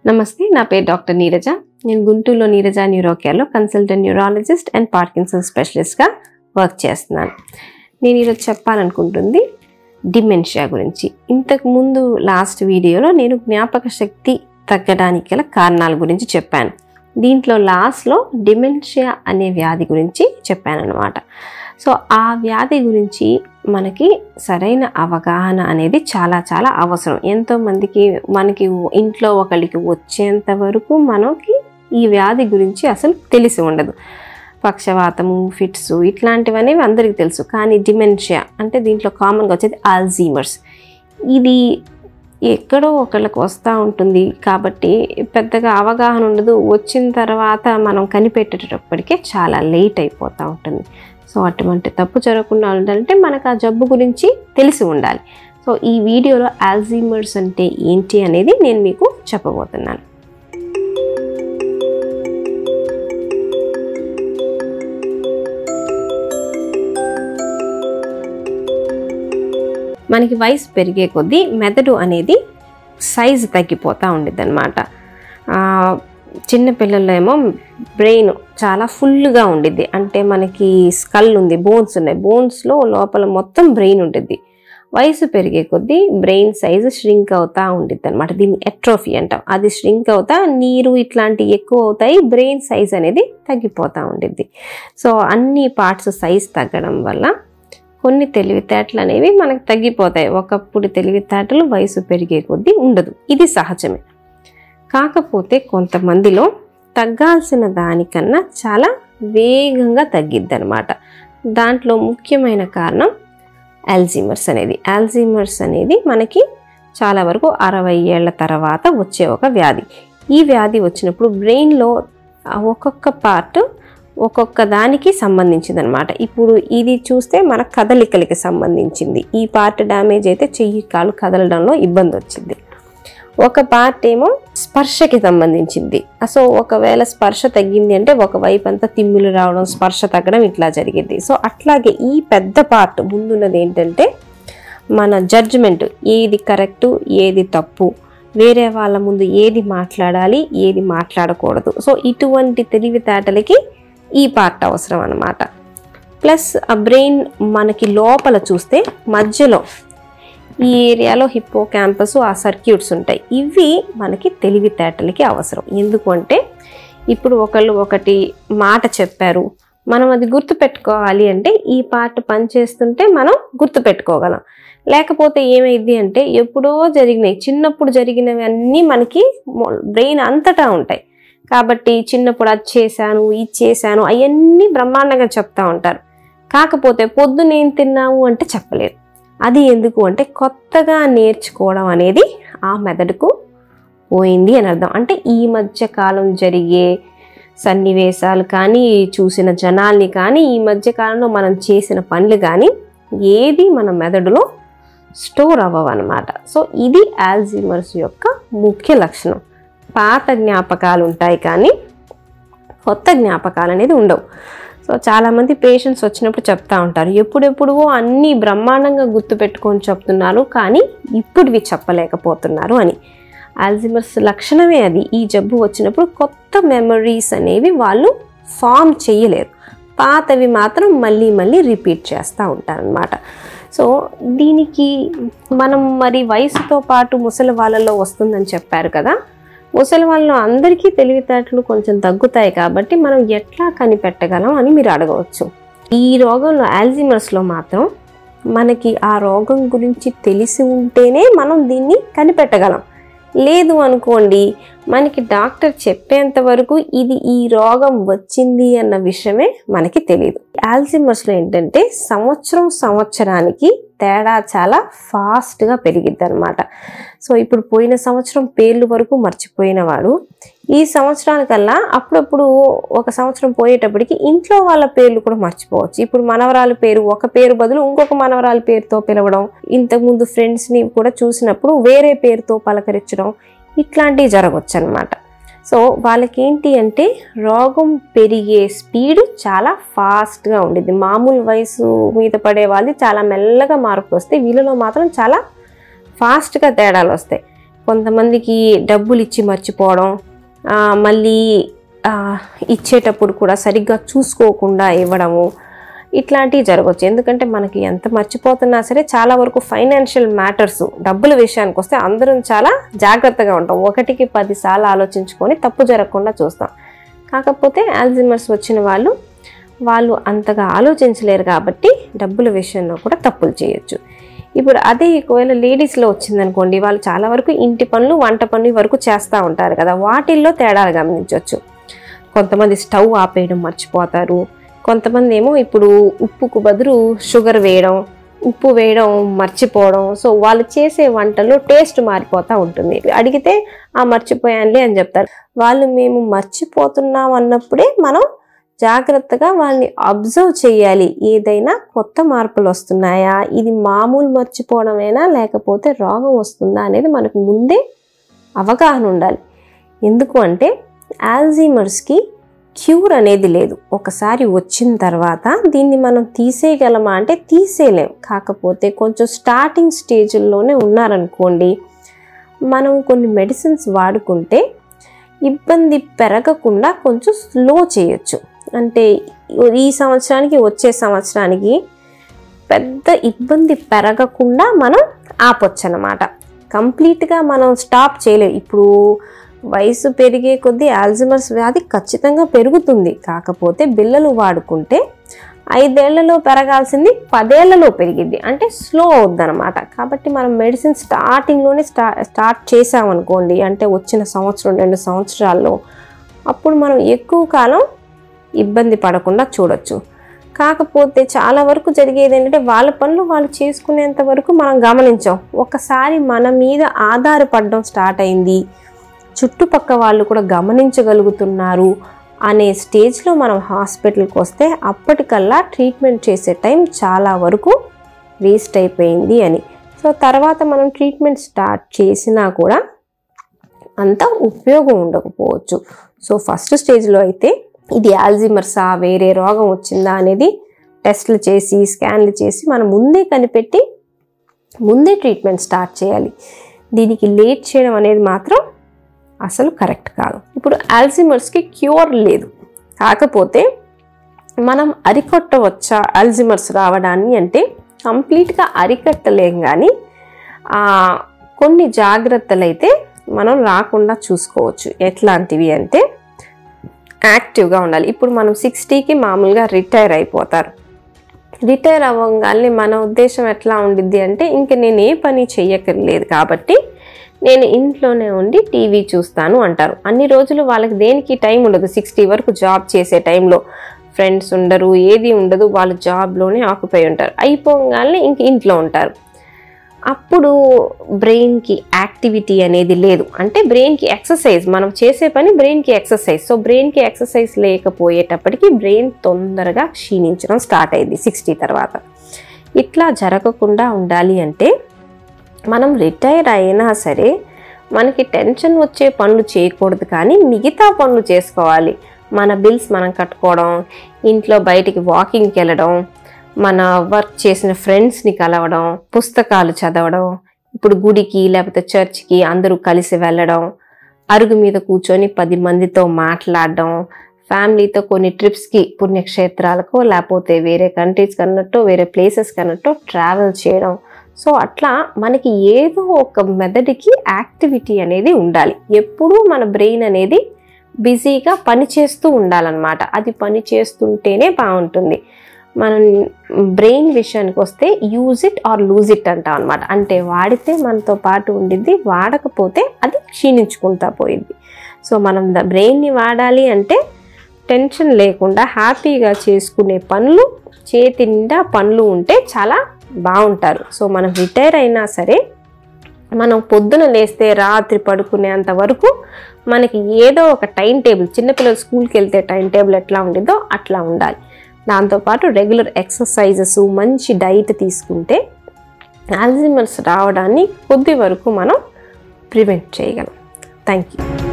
నమస్తే, నా పేరు డాక్టర్ నీరజ. నేను గుంటూరులో నీరజ న్యూరో కేర్లో కన్సల్టెంట్ న్యూరాలజిస్ట్ అండ్ పార్కిన్సన్ స్పెషలిస్ట్గా వర్క్ చేస్తున్నాను. నేను ఈరోజు చెప్పాలనుకుంటుంది డిమెన్షియా గురించి. ఇంతకుముందు లాస్ట్ వీడియోలో నేను జ్ఞాపక శక్తి తగ్గడానికి గల కారణాల గురించి చెప్పాను. దీంట్లో లాస్ట్లో డిమెన్షియా అనే వ్యాధి గురించి చెప్పాను అన్నమాట. సో ఆ వ్యాధి గురించి మనకి సరైన అవగాహన అనేది చాలా చాలా అవసరం. ఎంతోమందికి మనకి ఇంట్లో ఒకరికి వచ్చేంత వరకు మనకి ఈ వ్యాధి గురించి అసలు తెలిసి ఉండదు. పక్షవాతము, ఫిట్స్ ఇట్లాంటివన్నీ అందరికీ తెలుసు. కానీ డిమెన్షియా అంటే దీంట్లో కామన్గా వచ్చేది ఆల్జీమర్స్. ఇది ఎక్కడో ఒకళ్ళకి వస్తూ ఉంటుంది కాబట్టి పెద్దగా అవగాహన ఉండదు. వచ్చిన తర్వాత మనం కనిపెట్టేటప్పటికే చాలా లేట్ అయిపోతూ ఉంటుంది. సో అటువంటి తప్పు జరగకుండా ఉండాలంటే మనకు ఆ జబ్బు గురించి తెలిసి ఉండాలి. సో ఈ వీడియోలో ఆల్జీమర్స్ అంటే ఏంటి అనేది నేను మీకు చెప్పబోతున్నాను. మనకి వయసు పెరిగే కొద్దీ మెదడు అనేది సైజు తగ్గిపోతూ ఉండిద్ది అనమాట. చిన్నపిల్లల్లో ఏమో బ్రెయిన్ చాలా ఫుల్గా ఉండిద్ది. అంటే మనకి స్కల్ ఉంది, బోన్స్ ఉన్నాయి, బోన్స్లో లోపల మొత్తం బ్రెయిన్ ఉంటుంది. వయసు పెరిగే కొద్దీ బ్రెయిన్ సైజు ష్రింక్ అవుతూ ఉండిద్ది అనమాట. దీన్ని ఎట్రోఫీ అంటాం. అది ష్రింక్ అవుతా నీరు ఇట్లాంటివి ఎక్కువ అవుతాయి, బ్రెయిన్ సైజ్ అనేది తగ్గిపోతూ ఉండిద్ది. సో అన్ని పార్ట్స్ సైజ్ తగ్గడం వల్ల కొన్ని తెలివితేటలు అనేవి మనకు తగ్గిపోతాయి. ఒకప్పుడు తెలివితేటలు వయసు పెరిగే కొద్దీ ఉండదు. ఇది సహజమే. కాకపోతే కొంతమందిలో తగ్గాల్సిన దానికన్నా చాలా వేగంగా తగ్గిద్ది అనమాట. దాంట్లో ముఖ్యమైన కారణం ఆల్జీమర్స్ అనేది. ఆల్జీమర్స్ అనేది మనకి చాలా వరకు 60 ఏళ్ల తర్వాత వచ్చే ఒక వ్యాధి. ఈ వ్యాధి వచ్చినప్పుడు బ్రెయిన్లో ఒక్కొక్క పార్ట్ ఒక్కొక్క దానికి సంబంధించింది అనమాట. ఇప్పుడు ఇది చూస్తే మన కదలికలకి సంబంధించింది. ఈ పార్ట్ డ్యామేజ్ అయితే చెయ్యి కాలు కదలడంలో ఇబ్బంది వచ్చింది. ఒక పార్ట్ ఏమో స్పర్శకి సంబంధించింది. సో ఒకవేళ స్పర్శ తగ్గింది అంటే ఒకవైపు అంతా తిమ్మిలు రావడం, స్పర్శ తగ్గడం ఇట్లా జరిగింది. సో అట్లాగే ఈ పెద్ద పార్ట్ ముందున్నది ఏంటంటే మన జడ్జిమెంట్, ఏది కరెక్టు ఏది తప్పు, వేరే వాళ్ళ ముందు ఏది మాట్లాడాలి ఏది మాట్లాడకూడదు. సో ఇటువంటి తెలివితేటలకి ఈ పార్ట్ అవసరం అన్నమాట. ప్లస్ ఆ బ్రెయిన్ మనకి లోపల చూస్తే మధ్యలో ఈ ఏరియాలో హిప్పో క్యాంపస్, ఆ సర్క్యూట్స్ ఉంటాయి. ఇవి మనకి తెలివితేటలకి అవసరం. ఎందుకంటే ఇప్పుడు ఒకళ్ళు ఒకటి మాట చెప్పారు, మనం అది గుర్తుపెట్టుకోవాలి అంటే ఈ పార్ట్ పనిచేస్తుంటే మనం గుర్తుపెట్టుకోగలం. లేకపోతే ఏమైంది అంటే ఎప్పుడో జరిగినాయి, చిన్నప్పుడు జరిగినవి అన్నీ మనకి బ్రెయిన్ అంతటా ఉంటాయి. కాబట్టి చిన్నప్పుడు అది చేశాను ఇది చేశాను అవన్నీ బ్రహ్మాండంగా చెప్తా ఉంటారు. కాకపోతే పొద్దున ఏం తిన్నాము అంటే చెప్పలేరు. అది ఎందుకు అంటే కొత్తగా నేర్చుకోవడం అనేది ఆ మెదడుకు పోయింది అని అర్థం. అంటే ఈ మధ్య కాలం జరిగే సన్నివేశాలు కానీ, చూసిన జనాల్ని కానీ, ఈ మధ్య కాలంలో మనం చేసిన పనులు కానీ ఏది మన మెదడులో స్టోర్ అవ్వవన్నమాట. సో ఇది ఆల్జీమర్స్ యొక్క ముఖ్య లక్షణం. పాత జ్ఞాపకాలు ఉంటాయి కానీ కొత్త జ్ఞాపకాలు అనేది ఉండవు. సో చాలామంది పేషెంట్స్ వచ్చినప్పుడు చెప్తా ఉంటారు, ఎప్పుడెప్పుడో అన్నీ బ్రహ్మాండంగా గుర్తుపెట్టుకొని చెప్తున్నారు కానీ ఇప్పుడువి చెప్పలేకపోతున్నారు అని. ఆల్జీమర్స్ లక్షణమే అది. ఈ జబ్బు వచ్చినప్పుడు కొత్త మెమరీస్ అనేవి వాళ్ళు ఫామ్ చేయలేరు, పాతవి మాత్రం మళ్ళీ మళ్ళీ రిపీట్ చేస్తూ ఉంటారనమాట. సో దీనికి మనం మరి వయసుతో పాటు ముసలి వాళ్ళలో వస్తుందని చెప్పారు కదా. ముసలి వాళ్ళలో అందరికీ తెలివితేటలు కొంచెం తగ్గుతాయి కాబట్టి మనం ఎట్లా కనిపెట్టగలం అని మీరు అడగవచ్చు. ఈ రోగంలో ఆల్జీమర్స్లో మాత్రం మనకి ఆ రోగం గురించి తెలిసి ఉంటేనే మనం దీన్ని కనిపెట్టగలం. లేదు అనుకోండి, మనకి డాక్టర్ చెప్పేంత వరకు ఇది ఈ రోగం వచ్చింది అన్న విషయమే మనకి తెలియదు. ఆల్జీమర్స్లో ఏంటంటే సంవత్సరానికి తేడా చాలా ఫాస్ట్గా పెరిగిద్ది అనమాట. సో ఇప్పుడు పోయిన సంవత్సరం పేర్లు వరకు మర్చిపోయిన వాడు ఈ సంవత్సరానికల్లా అప్పుడప్పుడు ఒక సంవత్సరం పోయేటప్పటికి ఇంట్లో వాళ్ళ పేర్లు కూడా మర్చిపోవచ్చు. ఇప్పుడు మనవరాల పేరు ఒక పేరు బదులు ఇంకొక మనవరాల పేరుతో పిలవడం, ఇంతకుముందు ఫ్రెండ్స్ని కూడా చూసినప్పుడు వేరే పేరుతో పలకరించడం, ఇట్లాంటివి జరగవచ్చు అనమాట. సో వాళ్ళకి ఏంటి అంటే రోగం పెరిగే స్పీడ్ చాలా ఫాస్ట్గా ఉండిద్ది. మామూలు వయసు మీద పడే వాళ్ళు చాలా మెల్లగా మార్పు వస్తాయి, వీళ్ళలో మాత్రం చాలా ఫాస్ట్గా తేడాలు వస్తాయి. కొంతమందికి డబ్బులు ఇచ్చి మర్చిపోవడం, మళ్ళీ ఇచ్చేటప్పుడు కూడా సరిగ్గా చూసుకోకుండా ఇవ్వడము, ఇట్లాంటివి జరగవచ్చు. ఎందుకంటే మనకి ఎంత మర్చిపోతున్నా సరే చాలా వరకు ఫైనాన్షియల్ మ్యాటర్స్, డబ్బుల విషయానికి వస్తే అందరం చాలా జాగ్రత్తగా ఉంటాం. 1కి 10 సార్లు ఆలోచించుకొని తప్పు జరగకుండా చూస్తాం. కాకపోతే ఆల్జీమర్స్ వచ్చిన వాళ్ళు అంతగా ఆలోచించలేరు కాబట్టి డబ్బుల విషయంలో కూడా తప్పులు చేయొచ్చు. ఇప్పుడు అదే ఒకవేళ లేడీస్లో వచ్చిందనుకోండి, వాళ్ళు చాలా వరకు ఇంటి పనులు, వంట పనులు వరకు చేస్తూ ఉంటారు కదా, వాటిల్లో తేడాలు గమనించవచ్చు. కొంతమంది స్టవ్ ఆపేయడం మర్చిపోతారు, కొంతమంది ఏమో ఇప్పుడు ఉప్పుకు బదులు షుగర్ వేయడం, ఉప్పు వేయడం మర్చిపోవడం. సో వాళ్ళు చేసే వంటలో టేస్ట్ మారిపోతూ ఉంటుంది. అడిగితే మర్చిపోయానులే అని చెప్తారు. వాళ్ళు మేము మర్చిపోతున్నాం అన్నప్పుడే మనం జాగ్రత్తగా వాళ్ళని అబ్జర్వ్ చేయాలి. ఏదైనా కొత్త మార్పులు వస్తున్నాయా, ఇది మామూలు మర్చిపోవడమేనా లేకపోతే రోగం వస్తుందా అనేది మనకు ముందే అవగాహన ఉండాలి. ఎందుకు అంటే ఆల్జీమర్స్కి క్యూర్ అనేది లేదు. ఒకసారి వచ్చిన తర్వాత దీన్ని మనం తీసేయగలమా అంటే తీసేయలేం. కాకపోతే కొంచెం స్టార్టింగ్ స్టేజ్లోనే ఉన్నారనుకోండి, మనం కొన్ని మెడిసిన్స్ వాడుకుంటే ఇబ్బంది పెరగకుండా కొంచెం స్లో చేయొచ్చు. అంటే ఈ సంవత్సరానికి వచ్చే సంవత్సరానికి పెద్ద ఇబ్బంది పెరగకుండా మనం ఆపొచ్చు అన్నమాట. కంప్లీట్గా మనం స్టాప్ చేయలేం. ఇప్పుడు వయసు పెరిగే కొద్దీ ఆల్జీమర్స్ వ్యాధి ఖచ్చితంగా పెరుగుతుంది. కాకపోతే బిళ్ళలు వాడుకుంటే 5 ఏళ్లలో పెరగాల్సింది 10 ఏళ్లలో పెరిగిద్ది, అంటే స్లో అవుద్ది అనమాట. కాబట్టి మనం మెడిసిన్ స్టార్టింగ్లోనే స్టార్ట్ చేసామనుకోండి, అంటే వచ్చిన సంవత్సరం 2 సంవత్సరాల్లో, అప్పుడు మనం ఎక్కువ కాలం ఇబ్బంది పడకుండా చూడొచ్చు. కాకపోతే చాలా వరకు జరిగేది ఏంటంటే వాళ్ళ పనులు వాళ్ళు చేసుకునేంత వరకు మనం గమనించాం. ఒకసారి మన మీద ఆధారపడడం స్టార్ట్ అయింది, చుట్టుపక్క వాళ్ళు కూడా గమనించగలుగుతున్నారు అనే స్టేజ్లో మనం హాస్పిటల్కి వస్తే అప్పటికల్లా ట్రీట్మెంట్ చేసే టైం చాలా వరకు వేస్ట్ అయిపోయింది అని. సో తర్వాత మనం ట్రీట్మెంట్ స్టార్ట్ చేసినా కూడా అంత ఉపయోగం ఉండకపోవచ్చు. సో ఫస్ట్ స్టేజ్లో అయితే ఇది ఆల్జీమర్సా వేరే రోగం వచ్చిందా అనేది టెస్టులు చేసి స్కాన్లు చేసి మనం ముందే కనిపెట్టి ముందే ట్రీట్మెంట్ స్టార్ట్ చేయాలి. దీనికి లేట్ చేయడం అనేది మాత్రం అసలు కరెక్ట్ కాదు. ఇప్పుడు ఆల్జీమర్స్కి క్యూర్ లేదు, కాకపోతే మనం అరికట్టవచ్చా ఆల్జీమర్స్ రావడాన్ని అంటే కంప్లీట్గా అరికట్టలేం, కానీ కొన్ని జాగ్రత్తలు అయితే మనం రాకుండా చూసుకోవచ్చు. ఎట్లాంటివి అంటే యాక్టివ్గా ఉండాలి. ఇప్పుడు మనం 60కి మామూలుగా రిటైర్ అయిపోతారు. రిటైర్ అవ్వగానే మన ఉద్దేశం ఎట్లా ఉండిద్ది అంటే ఇంక నేను ఏ పని చెయ్యక్కర్లేదు కాబట్టి నేను ఇంట్లోనే ఉండి టీవీ చూస్తాను అంటారు. అన్ని రోజులు వాళ్ళకి దేనికి టైం ఉండదు. 60 వరకు జాబ్ చేసే టైంలో ఫ్రెండ్స్ ఉండరు, ఏది ఉండదు, వాళ్ళు జాబ్లోనే ఆక్యుపై ఉంటారు. అయిపోగానే ఇంక ఇంట్లో ఉంటారు. అప్పుడు బ్రెయిన్కి యాక్టివిటీ అనేది లేదు, అంటే బ్రెయిన్కి ఎక్సర్సైజ్, మనం చేసే పని బ్రెయిన్కి ఎక్సర్సైజ్. సో బ్రెయిన్కి ఎక్సర్సైజ్ లేకపోయేటప్పటికి బ్రెయిన్ తొందరగా క్షీణించడం స్టార్ట్ అయింది 60 తర్వాత. ఇట్లా జరగకుండా ఉండాలి అంటే మనం రిటైర్ అయినా సరే మనకి టెన్షన్ వచ్చే పనులు చేయకూడదు, కానీ మిగతా పనులు చేసుకోవాలి. మన బిల్స్ మనం కట్టుకోవడం, ఇంట్లో బయటికి వాకింగ్కి వెళ్ళడం, మన వర్క్ చేసిన ఫ్రెండ్స్ని కలవడం, పుస్తకాలు చదవడం, ఇప్పుడు గుడికి లేకపోతే చర్చ్కి అందరూ కలిసి వెళ్ళడం, అరుగు మీద కూర్చొని 10 మందితో మాట్లాడడం, ఫ్యామిలీతో కొన్ని ట్రిప్స్కి పుణ్యక్షేత్రాలకు లేకపోతే వేరే కంట్రీస్ కన్నట్టు వేరే ప్లేసెస్ కన్నట్టు ట్రావెల్ చేయడం. సో అట్లా మనకి ఏదో ఒక మెథడ్కి యాక్టివిటీ అనేది ఉండాలి. ఎప్పుడూ మన బ్రెయిన్ అనేది బిజీగా పనిచేస్తూ ఉండాలన్నమాట. అది పని చేస్తుంటేనే బాగుంటుంది. మనం బ్రెయిన్ విషయానికి వస్తే use it or lose it అంటాం అనమాట. అంటే వాడితే మనతో పాటు ఉండిద్ది, వాడకపోతే అది క్షీణించుకుంటా పోయిద్ది. సో మనం బ్రెయిన్ని వాడాలి అంటే టెన్షన్ లేకుండా హ్యాపీగా చేసుకునే పనులు, చేతి నిండా పనులు ఉంటే చాలా బాగుంటారు. సో మనం రిటైర్ అయినా సరే మనం పొద్దున లేస్తే రాత్రి పడుకునేంత వరకు మనకి ఏదో ఒక టైం టేబుల్, చిన్నపిల్లలు స్కూల్కి వెళ్తే టైం టేబుల్ ఎట్లా ఉండిద్దో అట్లా ఉండాలి. దాంతోపాటు రెగ్యులర్ ఎక్సర్సైజెస్, మంచి డైట్ తీసుకుంటే ఆల్జీమర్స్ రావడాన్ని కొద్ది వరకు మనం ప్రివెంట్ చేయగలం. Thank you.